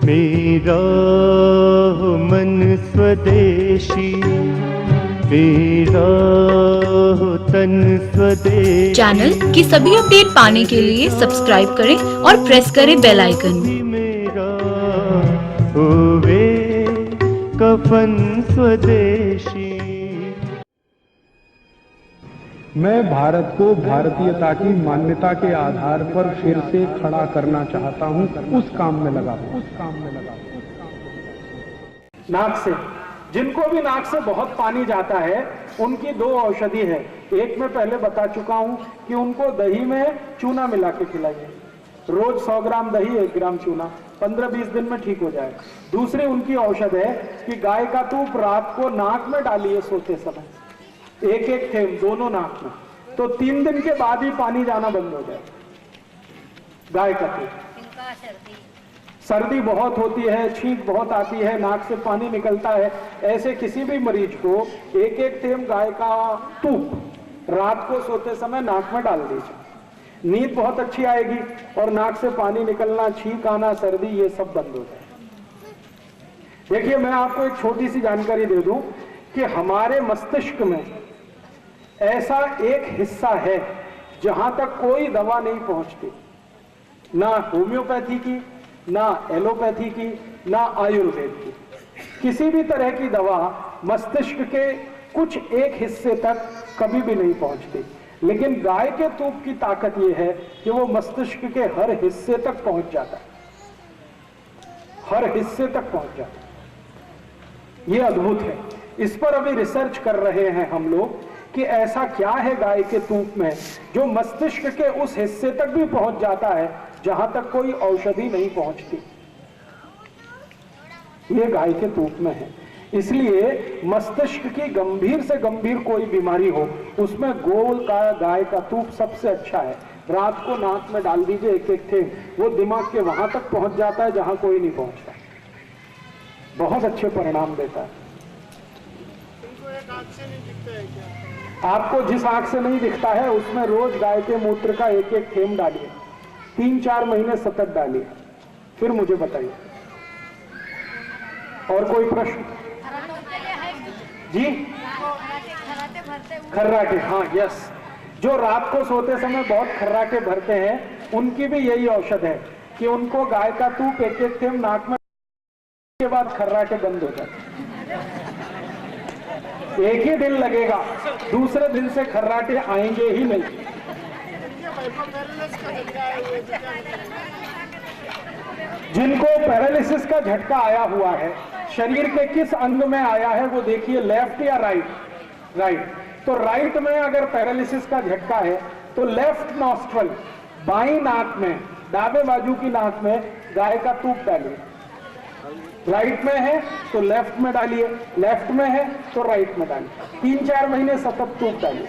मेरा हो मन स्वदेशी, मेरा हो तन स्वदेशी। चैनल की सभी अपडेट पाने के लिए सब्सक्राइब करें और प्रेस करें बेल आइकन। मेरा होवे कफन स्वदेशी। मैं भारत को भारतीयता की मान्यता के आधार पर फिर से खड़ा करना चाहता हूं, उस काम में लगा हूं। नाक से, जिनको भी नाक से बहुत पानी जाता है उनकी दो औषधि है। एक मैं पहले बता चुका हूं कि उनको दही में चूना मिला के खिलाइए, रोज 100 ग्राम दही 1 ग्राम चूना, 15-20 दिन में ठीक हो जाए। दूसरी उनकी औषध है कि गाय का तूप रात को नाक में डालिए सोते समय, एक थेम दोनों नाक में, तो 3 दिन के बाद ही पानी जाना बंद हो जाए। गाय का तूप। सर्दी बहुत होती है, छींक बहुत आती है, नाक से पानी निकलता है, ऐसे किसी भी मरीज को एक थेम गाय का तूप रात को सोते समय नाक में डाल दीजिए। नींद बहुत अच्छी आएगी और नाक से पानी निकलना, छींक आना, सर्दी, ये सब बंद हो जाए। देखिए, मैं आपको एक छोटी सी जानकारी दे दूं कि हमारे मस्तिष्क में ऐसा एक हिस्सा है जहां तक कोई दवा नहीं पहुंचती, ना होम्योपैथी की, ना एलोपैथी की, ना आयुर्वेद की। किसी भी तरह की दवा मस्तिष्क के कुछ एक हिस्से तक कभी भी नहीं पहुंचती, लेकिन गाय के तूप की ताकत यह है कि वो मस्तिष्क के हर हिस्से तक पहुंच जाता है, हर हिस्से तक पहुंच जाता है। ये अद्भुत है। इस पर अभी रिसर्च कर रहे हैं हम लोग कि ऐसा क्या है गाय के तूप में जो मस्तिष्क के उस हिस्से तक भी पहुंच जाता है जहां तक कोई औषधि नहीं पहुंचती। ये गाय के तूप में है। इसलिए मस्तिष्क की गंभीर से गंभीर कोई बीमारी हो, उसमें गोल का गाय का तूप सबसे अच्छा है। रात को नाक में डाल दीजिए एक थेम, वो दिमाग के वहां तक पहुंच जाता है जहां कोई नहीं पहुंचता। बहुत अच्छे परिणाम देता है। आपको जिस आंख से नहीं दिखता है उसमें रोज गाय के मूत्र का एक थेम डालिए, 3-4 महीने सतत डालिए, फिर मुझे बताइए। और कोई प्रश्न? जी, खर्राटे, हाँ, यस। जो रात को सोते समय बहुत खर्राटे भरते हैं उनकी भी यही औषध है कि उनको गाय का तूप एक थेम नाक में के बाद खर्राटे बंद हो जाते। एक ही दिन लगेगा, दूसरे दिन से खर्राटे आएंगे ही नहीं। जिनको पैरालिसिस का झटका आया हुआ है, शरीर के किस अंग में आया है वो देखिए, लेफ्ट या राइट? राइट। तो राइट में अगर पैरालिसिस का झटका है तो लेफ्ट नॉस्ट्रल, बाईं नाक में, दावे बाजू की नाक में गाय का तूप डालिए। राइट में है तो लेफ्ट में डालिए, लेफ्ट में है तो राइट में डालिए। 3-4 महीने सतत तूप डालिए।